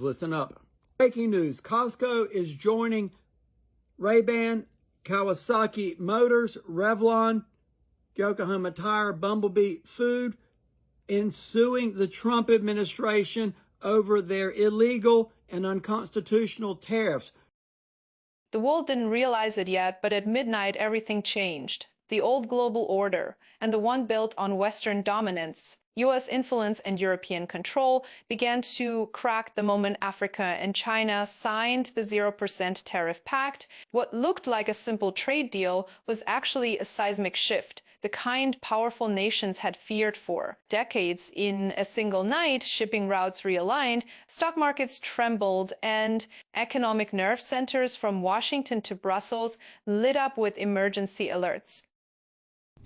Listen up. Breaking news. Costco is joining Ray-Ban, Kawasaki Motors, Revlon, Yokohama Tire, Bumblebee Food in suing the Trump administration over their illegal and unconstitutional tariffs. The world didn't realize it yet, but at midnight everything changed. The old global order, and the one built on Western dominance, U.S. influence and European control, began to crack the moment Africa and China signed the 0% tariff pact. What looked like a simple trade deal was actually a seismic shift, the kind powerful nations had feared for decades. In a single night, shipping routes realigned, stock markets trembled, and economic nerve centers from Washington to Brussels lit up with emergency alerts.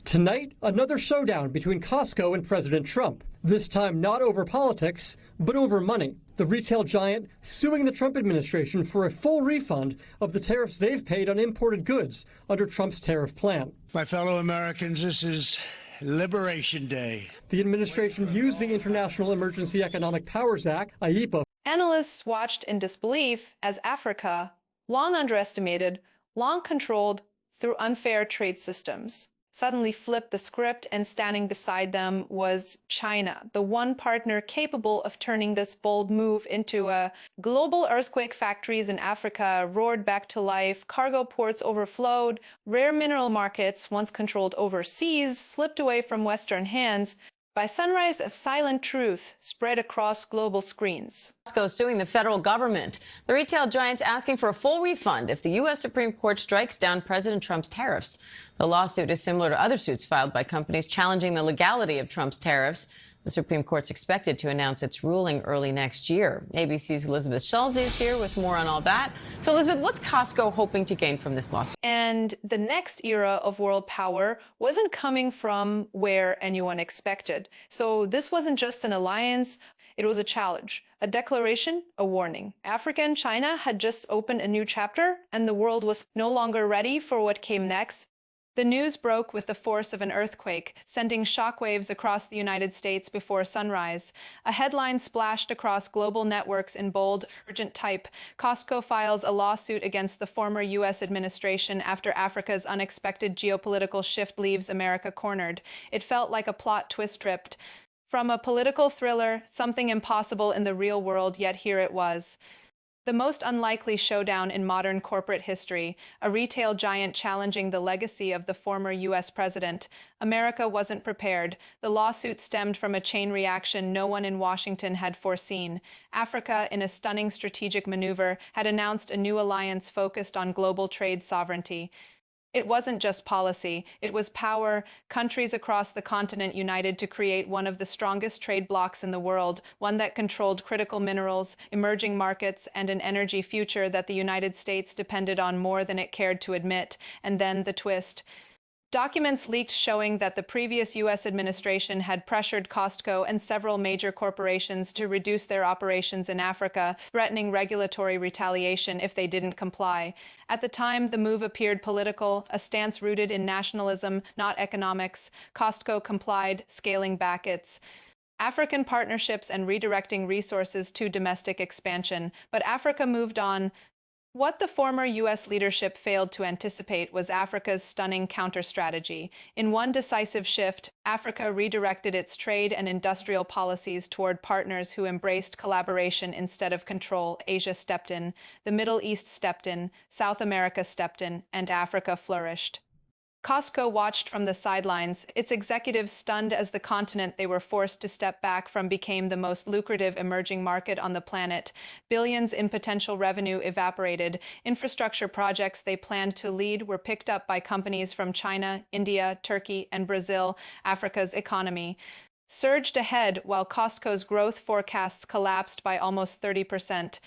Tonight, another showdown between Costco and President Trump. This time not over politics, but over money. The retail giant suing the Trump administration for a full refund of the tariffs they've paid on imported goods under Trump's tariff plan. My fellow Americans, this is Liberation Day. The administration used the International Emergency Economic Powers Act, IEPA. Analysts watched in disbelief as Africa, long underestimated, long controlled through unfair trade systems, suddenly flipped the script, and standing beside them was China, the one partner capable of turning this bold move into a global earthquake. Factories in Africa roared back to life, cargo ports overflowed, rare mineral markets, once controlled overseas, slipped away from Western hands. By sunrise, a silent truth spread across global screens. Costco suing the federal government. The retail giant's asking for a full refund if the U.S. Supreme Court strikes down President Trump's tariffs. The lawsuit is similar to other suits filed by companies challenging the legality of Trump's tariffs. The Supreme Court's expected to announce its ruling early next year. ABC's Elizabeth Schulze is here with more on all that. So, Elizabeth, what's Costco hoping to gain from this lawsuit? And the next era of world power wasn't coming from where anyone expected. So this wasn't just an alliance. It was a challenge, a declaration, a warning. Africa and China had just opened a new chapter, and the world was no longer ready for what came next. The news broke with the force of an earthquake, sending shockwaves across the United States before sunrise. A headline splashed across global networks in bold, urgent type. Costco files a lawsuit against the former U.S. administration after Africa's unexpected geopolitical shift leaves America cornered. It felt like a plot twist stripped from a political thriller, something impossible in the real world, yet here it was. The most unlikely showdown in modern corporate history, a retail giant challenging the legacy of the former U.S. president. America wasn't prepared. The lawsuit stemmed from a chain reaction no one in Washington had foreseen. Africa, in a stunning strategic maneuver, had announced a new alliance focused on global trade sovereignty. It wasn't just policy, it was power, countries across the continent united to create one of the strongest trade blocs in the world, one that controlled critical minerals, emerging markets, and an energy future that the United States depended on more than it cared to admit. And then the twist. Documents leaked showing that the previous U.S. administration had pressured Costco and several major corporations to reduce their operations in Africa, threatening regulatory retaliation if they didn't comply. At the time, the move appeared political, a stance rooted in nationalism, not economics. Costco complied, scaling back its African partnerships and redirecting resources to domestic expansion. But Africa moved on. What the former U.S. leadership failed to anticipate was Africa's stunning counter-strategy. In one decisive shift, Africa redirected its trade and industrial policies toward partners who embraced collaboration instead of control. Asia stepped in, the Middle East stepped in, South America stepped in, and Africa flourished. Costco watched from the sidelines, its executives stunned as the continent they were forced to step back from became the most lucrative emerging market on the planet. Billions in potential revenue evaporated. Infrastructure projects they planned to lead were picked up by companies from China, India, Turkey, and Brazil. Africa's economy surged ahead while Costco's growth forecasts collapsed by almost 30%.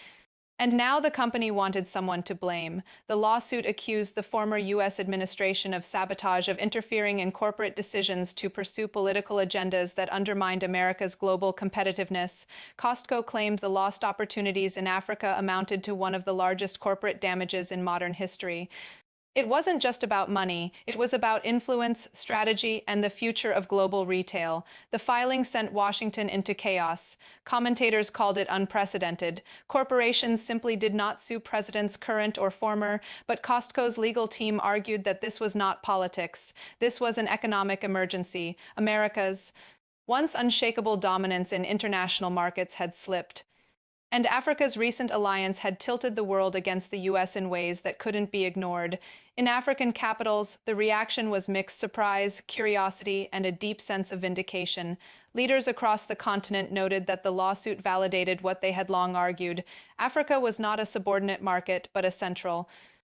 And now the company wanted someone to blame. The lawsuit accused the former U.S. administration of sabotage, of interfering in corporate decisions to pursue political agendas that undermined America's global competitiveness. Costco claimed the lost opportunities in Africa amounted to one of the largest corporate damages in modern history. It wasn't just about money, it was about influence, strategy, and the future of global retail. The filing sent Washington into chaos. Commentators called it unprecedented. Corporations simply did not sue presidents, current or former, but Costco's legal team argued that this was not politics. This was an economic emergency. America's once unshakable dominance in international markets had slipped. And Africa's recent alliance had tilted the world against the U.S. in ways that couldn't be ignored. In African capitals, the reaction was mixed surprise, curiosity, and a deep sense of vindication. Leaders across the continent noted that the lawsuit validated what they had long argued. Africa was not a subordinate market, but a central,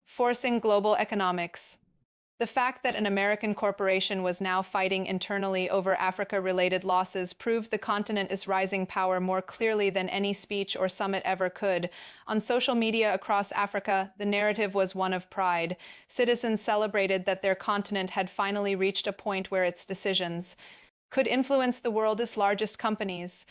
forcing global economics. The fact that an American corporation was now fighting internally over Africa-related losses proved the continent is rising power more clearly than any speech or summit ever could. On social media across Africa, the narrative was one of pride. Citizens celebrated that their continent had finally reached a point where its decisions could influence the world's largest companies.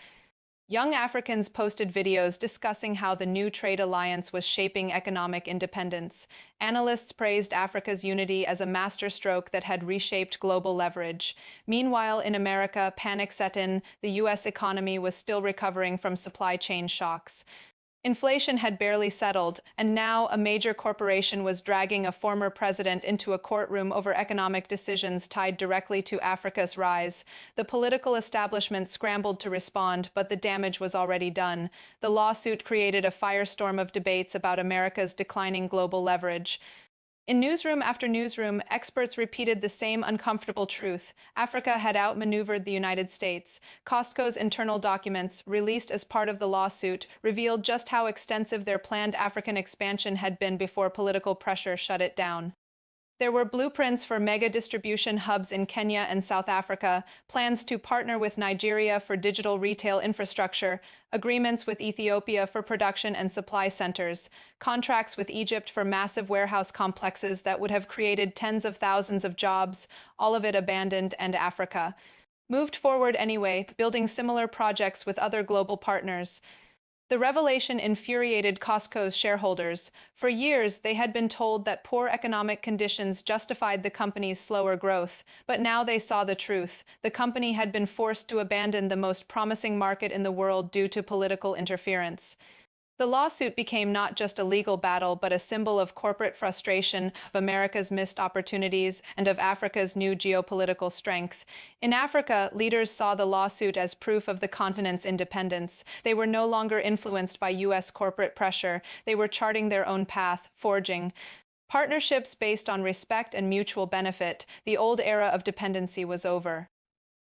Young Africans posted videos discussing how the new trade alliance was shaping economic independence. Analysts praised Africa's unity as a masterstroke that had reshaped global leverage. Meanwhile, in America, panic set in. The U.S. economy was still recovering from supply chain shocks. Inflation had barely settled, and now a major corporation was dragging a former president into a courtroom over economic decisions tied directly to Africa's rise. The political establishment scrambled to respond, but the damage was already done. The lawsuit created a firestorm of debates about America's declining global leverage. In newsroom after newsroom, experts repeated the same uncomfortable truth. Africa had outmaneuvered the United States. Costco's internal documents, released as part of the lawsuit, revealed just how extensive their planned African expansion had been before political pressure shut it down. There were blueprints for mega distribution hubs in Kenya and South Africa, plans to partner with Nigeria for digital retail infrastructure, agreements with Ethiopia for production and supply centers, contracts with Egypt for massive warehouse complexes that would have created tens of thousands of jobs, all of it abandoned, and Africa moved forward anyway, building similar projects with other global partners. The revelation infuriated Costco's shareholders. For years, they had been told that poor economic conditions justified the company's slower growth, but now they saw the truth. The company had been forced to abandon the most promising market in the world due to political interference. The lawsuit became not just a legal battle, but a symbol of corporate frustration, of America's missed opportunities, and of Africa's new geopolitical strength. In Africa, leaders saw the lawsuit as proof of the continent's independence. They were no longer influenced by U.S. corporate pressure. They were charting their own path, forging partnerships based on respect and mutual benefit. The old era of dependency was over.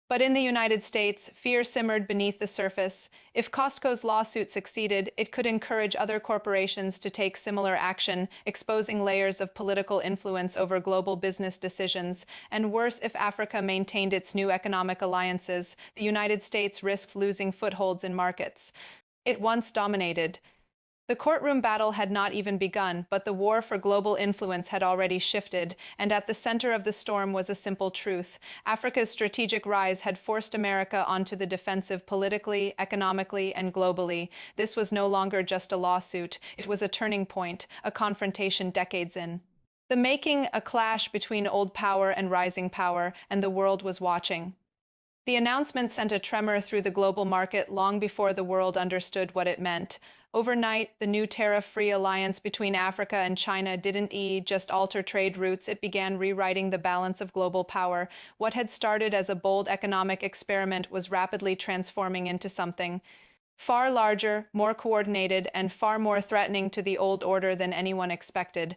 But in the United States, fear simmered beneath the surface. If Costco's lawsuit succeeded, it could encourage other corporations to take similar action, exposing layers of political influence over global business decisions. And worse, if Africa maintained its new economic alliances, the United States risked losing footholds in markets it once dominated. The courtroom battle had not even begun, but the war for global influence had already shifted, and at the center of the storm was a simple truth. Africa's strategic rise had forced America onto the defensive politically, economically, and globally. This was no longer just a lawsuit. It was a turning point, a confrontation decades in the making, a clash between old power and rising power, and the world was watching. The announcement sent a tremor through the global market long before the world understood what it meant. Overnight, the new tariff-free alliance between Africa and China didn't just alter trade routes, it began rewriting the balance of global power. What had started as a bold economic experiment was rapidly transforming into something far larger, more coordinated, and far more threatening to the old order than anyone expected.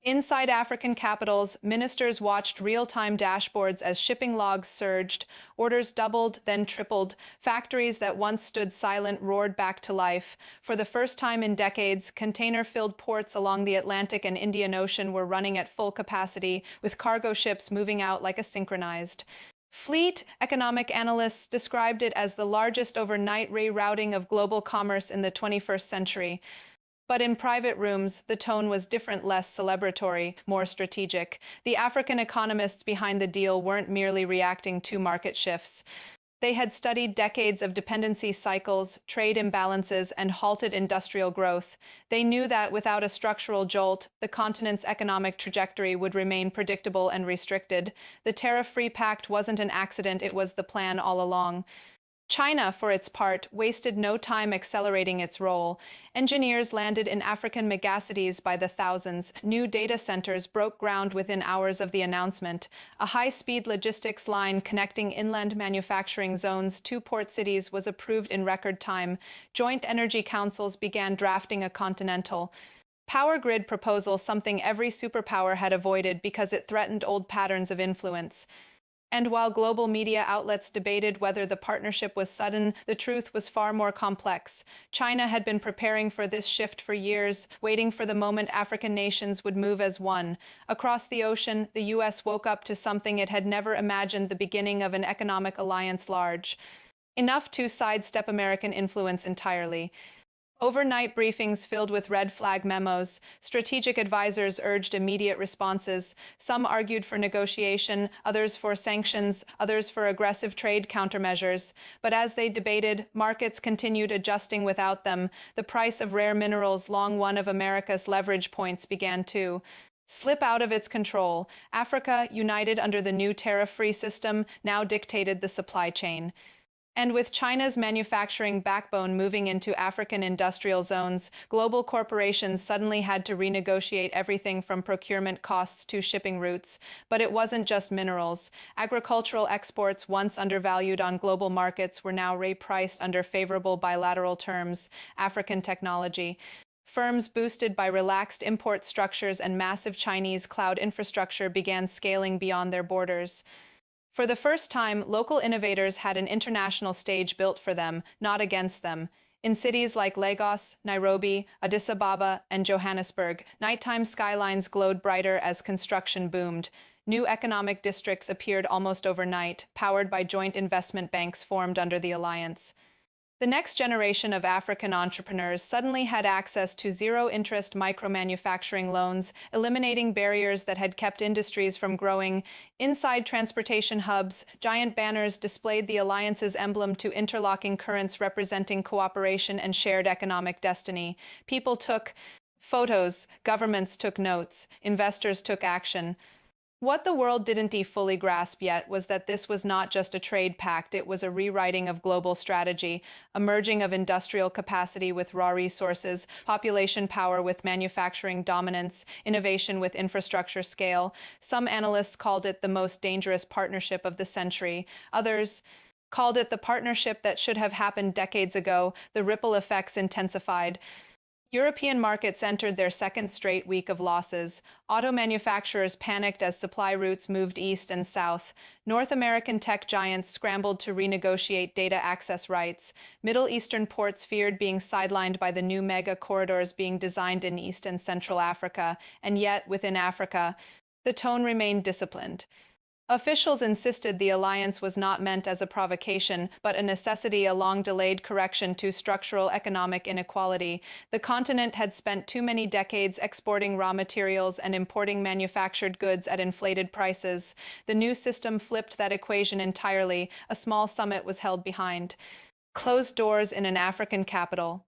Inside African capitals, ministers watched real-time dashboards as shipping logs surged, orders doubled, then tripled, factories that once stood silent roared back to life. For the first time in decades, container-filled ports along the Atlantic and Indian Ocean were running at full capacity, with cargo ships moving out like a synchronized fleet. Economic analysts described it as the largest overnight rerouting of global commerce in the 21st century. But in private rooms, the tone was different, less celebratory, more strategic. The African economists behind the deal weren't merely reacting to market shifts. They had studied decades of dependency cycles, trade imbalances, and halted industrial growth. They knew that without a structural jolt, the continent's economic trajectory would remain predictable and restricted. The tariff-free pact wasn't an accident, it was the plan all along. China, for its part, wasted no time accelerating its role. Engineers landed in African megacities by the thousands. New data centers broke ground within hours of the announcement. A high-speed logistics line connecting inland manufacturing zones to port cities was approved in record time. Joint energy councils began drafting a continental power grid proposal, something every superpower had avoided because it threatened old patterns of influence. And while global media outlets debated whether the partnership was sudden, the truth was far more complex. China had been preparing for this shift for years, waiting for the moment African nations would move as one. Across the ocean, the U.S. woke up to something it had never imagined: the beginning of an economic alliance large enough to sidestep American influence entirely. Overnight briefings filled with red flag memos. Strategic advisors urged immediate responses. Some argued for negotiation, others for sanctions, others for aggressive trade countermeasures. But as they debated, markets continued adjusting without them. The price of rare minerals, long one of America's leverage points, began to slip out of its control. Africa, united under the new tariff-free system, now dictated the supply chain. And with China's manufacturing backbone moving into African industrial zones, global corporations suddenly had to renegotiate everything from procurement costs to shipping routes. But it wasn't just minerals. Agricultural exports, once undervalued on global markets, were now repriced under favorable bilateral terms. African technology. Firms boosted by relaxed import structures and massive Chinese cloud infrastructure began scaling beyond their borders. For the first time, local innovators had an international stage built for them, not against them. In cities like Lagos, Nairobi, Addis Ababa, and Johannesburg, nighttime skylines glowed brighter as construction boomed. New economic districts appeared almost overnight, powered by joint investment banks formed under the alliance. The next generation of African entrepreneurs suddenly had access to zero-interest micro-manufacturing loans, eliminating barriers that had kept industries from growing. Inside transportation hubs, giant banners displayed the alliance's emblem to interlocking currents representing cooperation and shared economic destiny. People took photos, governments took notes, investors took action. What the world didn't fully grasp yet was that this was not just a trade pact, it was a rewriting of global strategy, a merging of industrial capacity with raw resources, population power with manufacturing dominance, innovation with infrastructure scale. Some analysts called it the most dangerous partnership of the century. Others called it the partnership that should have happened decades ago. The ripple effects intensified. European markets entered their second straight week of losses. Auto manufacturers panicked as supply routes moved east and south. North American tech giants scrambled to renegotiate data access rights. Middle Eastern ports feared being sidelined by the new mega corridors being designed in East and Central Africa. And yet, within Africa, the tone remained disciplined. Officials insisted the alliance was not meant as a provocation, but a necessity, a long-delayed correction to structural economic inequality. The continent had spent too many decades exporting raw materials and importing manufactured goods at inflated prices. The new system flipped that equation entirely. A small summit was held behind closed doors in an African capital.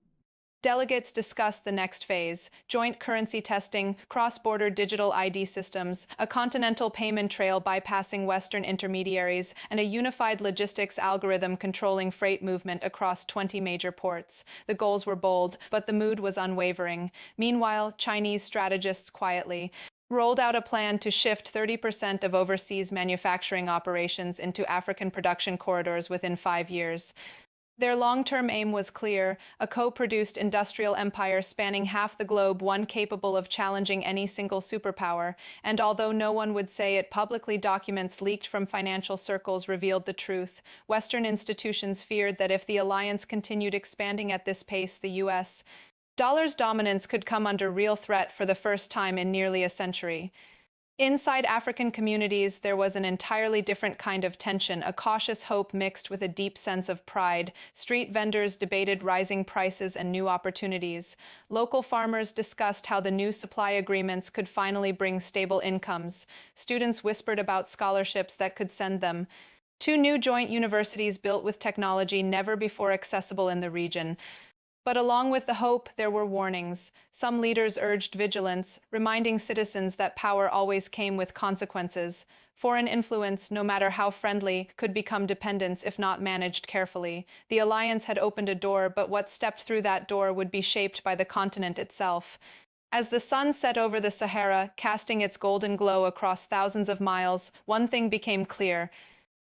Delegates discussed the next phase: joint currency testing, cross-border digital ID systems, a continental payment trail bypassing Western intermediaries, and a unified logistics algorithm controlling freight movement across 20 major ports. The goals were bold, but the mood was unwavering. Meanwhile, Chinese strategists quietly rolled out a plan to shift 30% of overseas manufacturing operations into African production corridors within 5 years. Their long-term aim was clear: a co-produced industrial empire spanning half the globe, one capable of challenging any single superpower. And although no one would say it publicly, documents leaked from financial circles revealed the truth. Western institutions feared that if the alliance continued expanding at this pace, the U.S. dollar's dominance could come under real threat for the first time in nearly a century. Inside African communities, there was an entirely different kind of tension, a cautious hope mixed with a deep sense of pride. Street vendors debated rising prices and new opportunities. Local farmers discussed how the new supply agreements could finally bring stable incomes. Students whispered about scholarships that could send them Two new joint universities built with technology never before accessible in the region. But along with the hope, there were warnings. Some leaders urged vigilance, reminding citizens that power always came with consequences. Foreign influence, no matter how friendly, could become dependence if not managed carefully. The alliance had opened a door, but what stepped through that door would be shaped by the continent itself. As the sun set over the Sahara, casting its golden glow across thousands of miles, one thing became clear.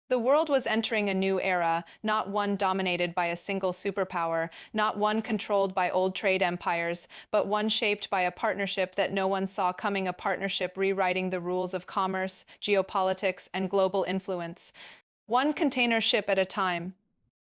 The world was entering a new era, not one dominated by a single superpower, not one controlled by old trade empires, but one shaped by a partnership that no one saw coming, a partnership rewriting the rules of commerce, geopolitics, and global influence. One container ship at a time.